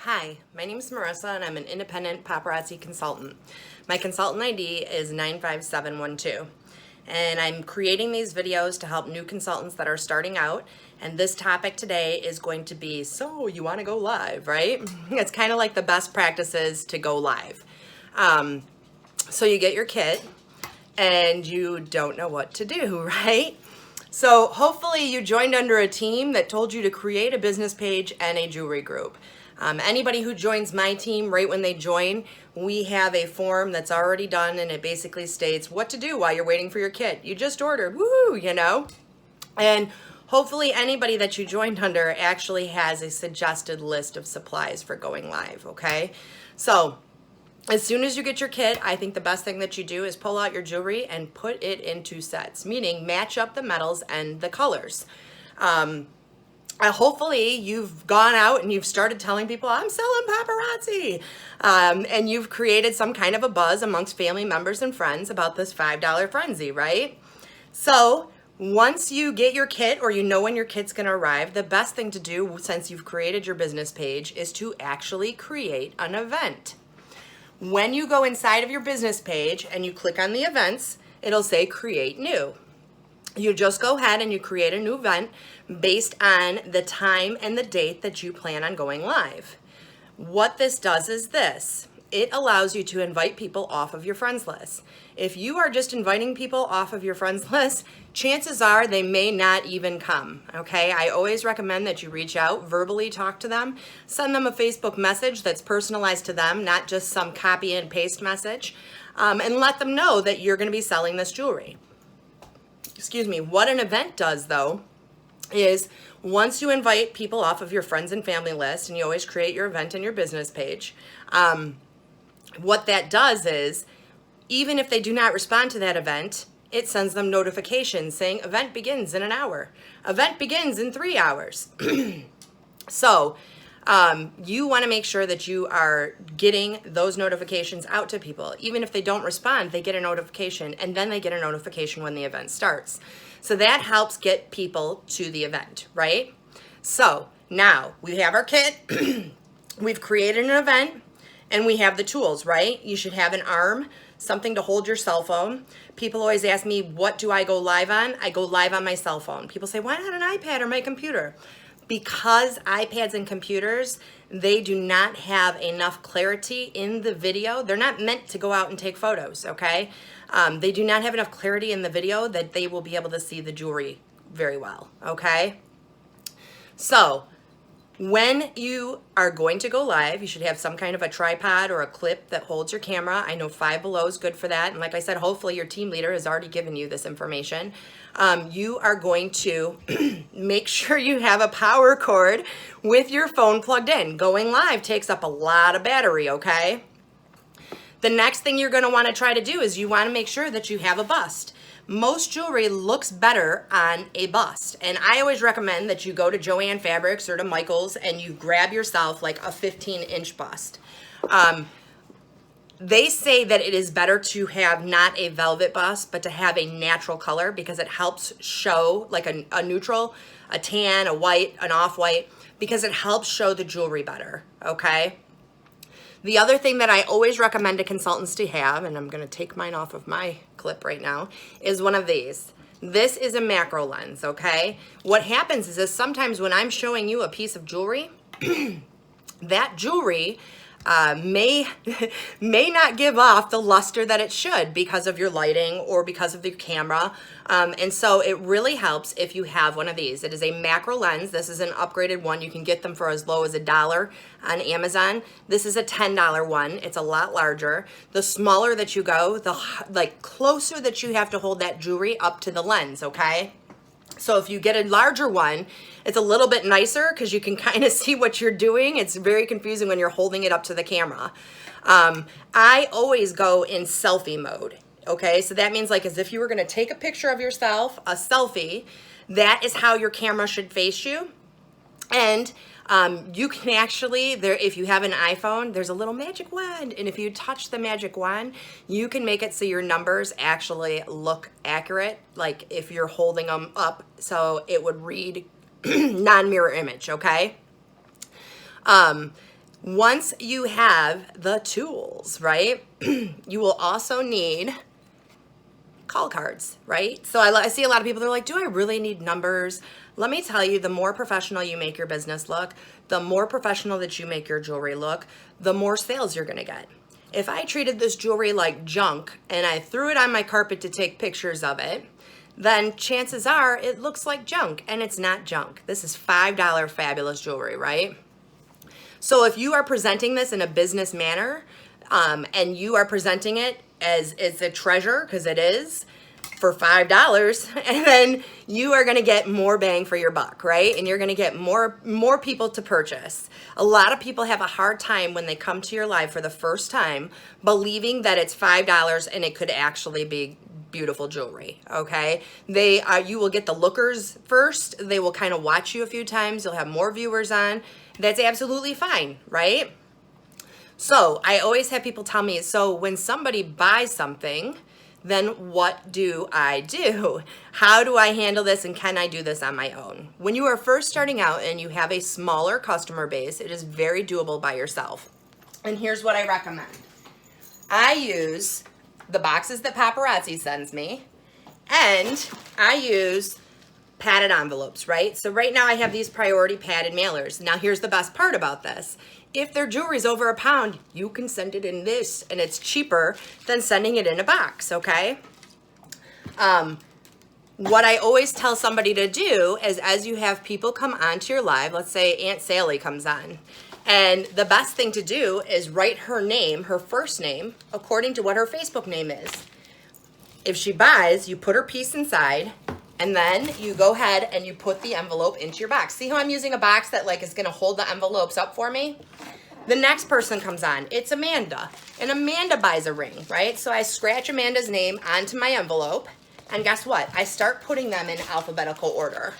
Hi, my name is Marissa and I'm an independent paparazzi consultant. My consultant ID is 95712. And I'm creating these videos to help new consultants that are starting out. And this topic today is going to be, so you want to go live, right? It's kind of like the best practices to go live. So you get your kit and you don't know what to do, right? So hopefully you joined under a team that told you to create a business page and a jewelry group. Anybody who joins my team right when they join, we have a form that's already done and it basically states what to do while you're waiting for your kit. You just ordered, woo, you know? And hopefully anybody that you joined under actually has a suggested list of supplies for going live, okay? So as soon as you get your kit, I think the best thing that you do is pull out your jewelry and put it into sets, meaning match up the metals and the colors. Hopefully you've gone out and you've started telling people, I'm selling paparazzi. And you've created some kind of a buzz amongst family members and friends about this $5 frenzy, right? So once you get your kit or you know when your kit's gonna arrive, the best thing to do since you've created your business page is to actually create an event. When you go inside of your business page and you click on the events, it'll say create new. You just go ahead and you create a new event based on the time and the date that you plan on going live. What this does is this. It allows you to invite people off of your friends list. If you are just inviting people off of your friends list, chances are they may not even come, okay? I always recommend that you reach out, verbally talk to them, send them a Facebook message that's personalized to them, not just some copy and paste message, and let them know that you're gonna be selling this jewelry. Excuse me. What an event does though is once you invite people off of your friends and family list, and you always create your event in your business page, what that does is even if they do not respond to that event, it sends them notifications saying event begins in an hour, event begins in 3 hours. So you want to make sure that you are getting those notifications out to people. Even if they don't respond, they get a notification, and then they get a notification when the event starts. So that helps get people to the event, right? So now we have our kit, we've created an event, and we have the tools, right? You should have an arm, something to hold your cell phone. People always ask me, what do I go live on? I go live on my cell phone. People say, why not an iPad or my computer? Because iPads and computers, they do not have enough clarity in the video. They're not meant to go out and take photos, okay? They do not have enough clarity in the video that they will be able to see the jewelry very well, okay? So when you are going to go live, you should have some kind of a tripod or a clip that holds your camera. I know Five Below is good for that. And like I said, hopefully your team leader has already given you this information. You are going to make sure you have a power cord with your phone plugged in. Going live takes up a lot of battery, okay? The next thing you're going to want to try to do is you want to make sure that you have a bust. Most jewelry looks better on a bust. And I always recommend that you go to Joann Fabrics or to Michael's and you grab yourself like a 15-inch bust. They say that it is better to have not a velvet bust, but to have a natural color because it helps show like a neutral, a tan, a white, an off-white, because it helps show the jewelry better, okay? The other thing that I always recommend to consultants to have, and I'm gonna take mine off of my clip right now, is one of these. This is a macro lens, okay? What happens is sometimes when I'm showing you a piece of jewelry, that jewelry may not give off the luster that it should because of your lighting or because of the camera. And so it really helps if you have one of these. It is a macro lens. This is an upgraded one. You can get them for as low as $1 on Amazon. This is a $10 one. It's a lot larger. The smaller that you go, the closer that you have to hold that jewelry up to the lens, okay? So if you get a larger one, it's a little bit nicer because you can kind of see what you're doing. It's very confusing when you're holding it up to the camera. I always go in selfie mode, okay? So that means like as if you were gonna take a picture of yourself, a selfie, that is how your camera should face you. And you can actually, if you have an iPhone, there's a little magic wand. And if you touch the magic wand, you can make it so your numbers actually look accurate, like if you're holding them up, so it would read non-mirror image, okay? Once you have the tools, right, you will also need call cards, right? So I see a lot of people, they're like, do I really need numbers? Let me tell you, the more professional you make your business look, the more professional that you make your jewelry look, the more sales you're gonna get. If I treated this jewelry like junk and I threw it on my carpet to take pictures of it, then chances are it looks like junk, and it's not junk. This is $5 fabulous jewelry, right? So if you are presenting this in a business manner, and you are presenting it as it's a treasure, because it is, for $5, and then you are going to get more bang for your buck, right? And you're going to get more people to purchase. A lot of people have a hard time when they come to your live for the first time believing that it's $5 and it could actually be beautiful jewelry, okay? You will get the lookers first. They will kind of watch you a few times. You'll have more viewers on. That's absolutely fine, right? So I always have people tell me, so when somebody buys something, then what do I do? How do I handle this, and can I do this on my own? When you are first starting out and you have a smaller customer base, it is very doable by yourself. And here's what I recommend. I use the boxes that Paparazzi sends me, and I use padded envelopes, right? So right now I have these priority padded mailers. Now here's the best part about this. If their jewelry's over a pound, you can send it in this, and it's cheaper than sending it in a box, okay? What I always tell somebody to do is, as you have people come onto your live, let's say Aunt Sally comes on, and the best thing to do is write her name, her first name, according to what her Facebook name is. If she buys, you put her piece inside, and then you go ahead and you put the envelope into your box. See how I'm using a box that like is gonna hold the envelopes up for me? The next person comes on, it's Amanda, and Amanda buys a ring, right? So I scratch Amanda's name onto my envelope, and guess what? I start putting them in alphabetical order.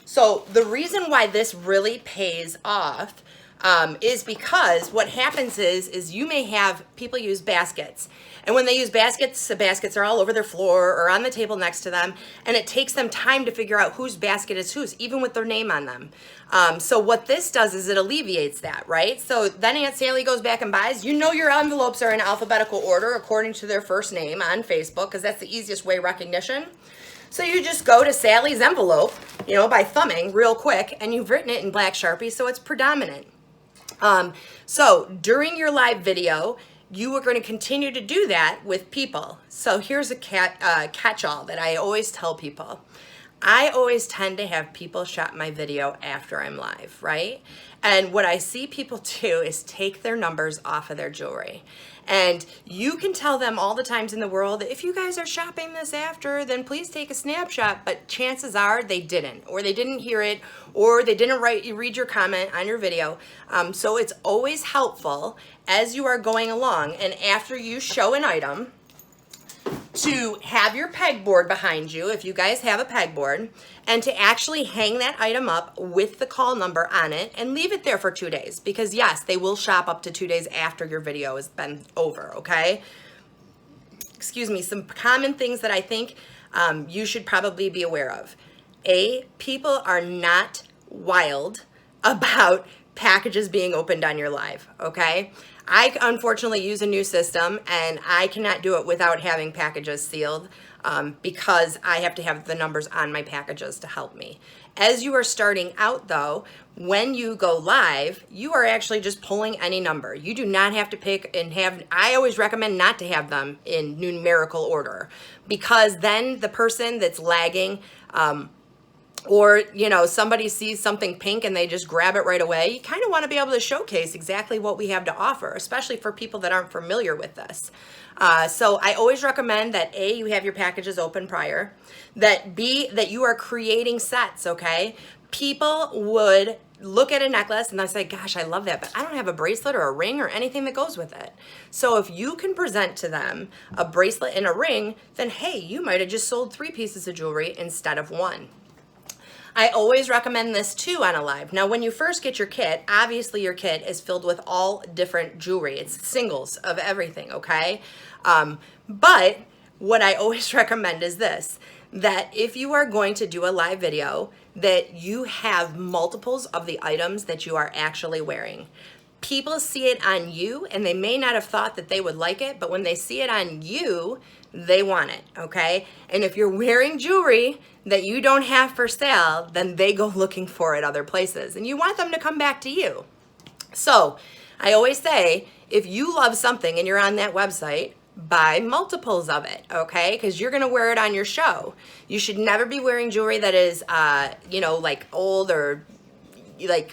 So the reason why this really pays off is because what happens is you may have people use baskets. And when they use baskets, the baskets are all over their floor or on the table next to them. And it takes them time to figure out whose basket is whose, even with their name on them. So what this does is it alleviates that, right? So then Aunt Sally goes back and buys. You know your envelopes are in alphabetical order according to their first name on Facebook, because that's the easiest way recognition. So you just go to Sally's envelope, you know, by thumbing real quick, and you've written it in black Sharpie so it's predominant. So during your live video, you are going to continue to do that with people. So here's a catch-all that I always tell people. I always tend to have people shop my video after I'm live, right? And what I see people do is take their numbers off of their jewelry. And you can tell them all the times in the world, if you guys are shopping this after, then please take a snapshot. But chances are they didn't, or they didn't hear it, or they didn't read your comment on your video. So it's always helpful as you are going along and after you show an item to have your pegboard behind you, if you guys have a pegboard, and to actually hang that item up with the call number on it and leave it there for 2 days. Because yes, they will shop up to 2 days after your video has been over, okay? Excuse me, some common things that I think you should probably be aware of. People are not wild about packages being opened on your live, okay? I unfortunately use a new system, and I cannot do it without having packages sealed because I have to have the numbers on my packages to help me. As you are starting out though, when you go live, you are actually just pulling any number. You do not have to pick and have, I always recommend not to have them in numerical order, because then the person that's lagging, or, you know, somebody sees something pink and they just grab it right away. You kind of want to be able to showcase exactly what we have to offer, especially for people that aren't familiar with this. So I always recommend that A, you have your packages open prior, that B, that you are creating sets, okay? People would look at a necklace and they'll say, gosh, I love that, but I don't have a bracelet or a ring or anything that goes with it. So if you can present to them a bracelet and a ring, then hey, you might have just sold 3 pieces of jewelry instead of 1. I always recommend this too on a live. Now, when you first get your kit, obviously your kit is filled with all different jewelry. It's singles of everything, okay? But what I always recommend is this, that if you are going to do a live video, that you have multiples of the items that you are actually wearing. people see it on you and they may not have thought that they would like it, but when they see it on you, they want it, okay? And if you're wearing jewelry that you don't have for sale, then they go looking for it other places. And you want them to come back to you. So I always say, if you love something and you're on that website, buy multiples of it, okay? Because you're gonna wear it on your show. You should never be wearing jewelry that is, like old or like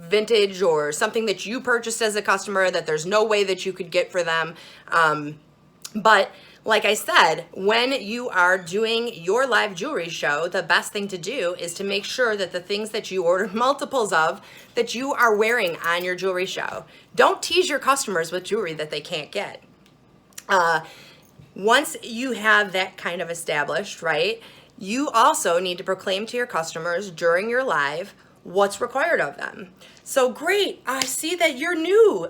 vintage or something that you purchased as a customer that there's no way that you could get for them. But like I said, when you are doing your live jewelry show, the best thing to do is to make sure that the things that you ordered multiples of, that you are wearing on your jewelry show. Don't tease your customers with jewelry that they can't get. Once you have that kind of established, right, you also need to proclaim to your customers during your live what's required of them. So great, I see that you're new.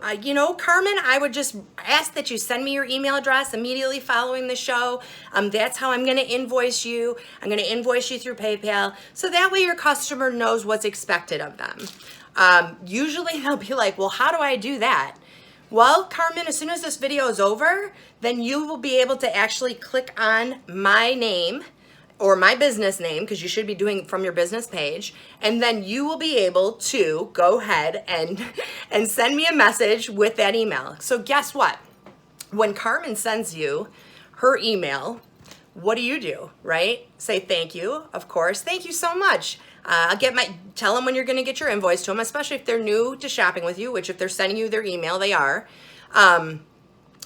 Carmen, I would just ask that you send me your email address immediately following the show. That's how I'm gonna invoice you. I'm gonna invoice you through PayPal. So that way your customer knows what's expected of them. Usually they'll be like, well, how do I do that? Well, Carmen, as soon as this video is over, then you will be able to actually click on my name or my business name, because you should be doing it from your business page, and then you will be able to go ahead and send me a message with that email. So guess what? When Carmen sends you her email, what do, right? Say thank you, of course. Thank you so much. Tell them when you're gonna get your invoice to them, especially if they're new to shopping with you, which if they're sending you their email, they are.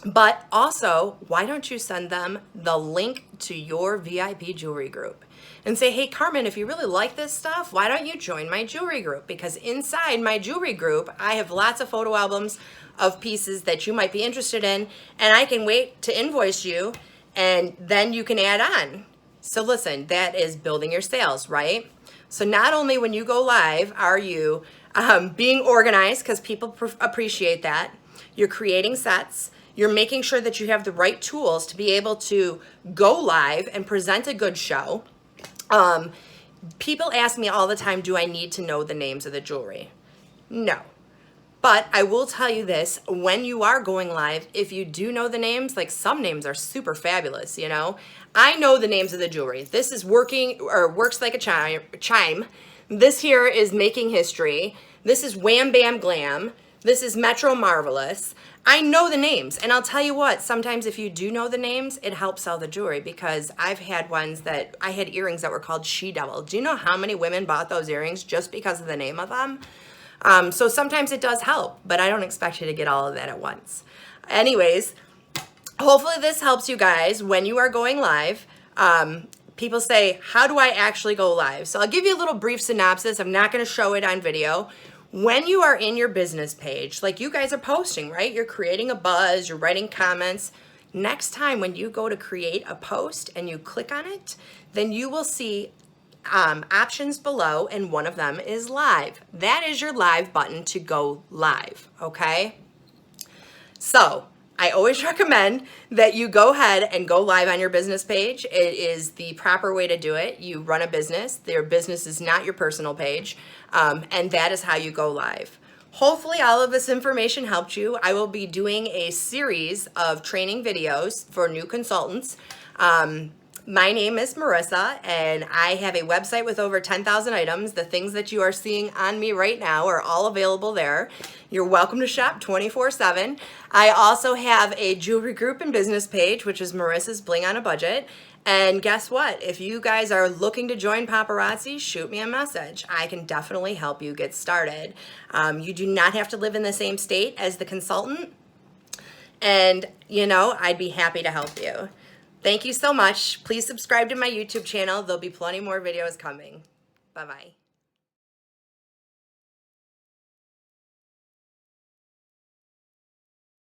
But also, why don't you send them the link to your VIP jewelry group and say, hey, Carmen, if you really like this stuff, why don't you join my jewelry group? Because inside my jewelry group, I have lots of photo albums of pieces that you might be interested in, and I can wait to invoice you, and then you can add on. So listen, that is building your sales, right? So not only when you go live are you being organized, because people appreciate that, you're creating sets, you're making sure that you have the right tools to be able to go live and present a good show. People ask me all the time, do I need to know the names of the jewelry? No. But I will tell you this, when you are going live, if you do know the names, like some names are super fabulous, I know the names of the jewelry. This is working, or works like a chime. This here is Making History. This is Wham Bam Glam. This is Metro Marvelous. I know the names, and I'll tell you what, sometimes if you do know the names, it helps sell the jewelry, because I've had I had earrings that were called She Devil. Do you know how many women bought those earrings just because of the name of them? So sometimes it does help, but I don't expect you to get all of that at once. Anyways, hopefully this helps you guys when you are going live. People say, how do I actually go live? So I'll give you a little brief synopsis. I'm not gonna show it on video. When you are in your business page, like you guys are posting, right? You're creating a buzz, you're writing comments. Next time when you go to create a post and you click on it, then you will see options below, and one of them is live. That is your live button to go live, okay? So I always recommend that you go ahead and go live on your business page. It is the proper way to do it. You run a business. Your business is not your personal page, and that is how you go live. Hopefully all of this information helped you. I will be doing a series of training videos for new consultants. My name is Marissa, and I have a website with over 10,000 items. The things that you are seeing on me right now are all available there. You're welcome to shop 24/7. I also have a jewelry group and business page, which is Marissa's Bling on a Budget. And guess what? If you guys are looking to join Paparazzi, shoot me a message. I can definitely help you get started. You do not have to live in the same state as the consultant. And, I'd be happy to help you. Thank you so much. Please subscribe to my YouTube channel. There'll be plenty more videos coming. Bye-bye.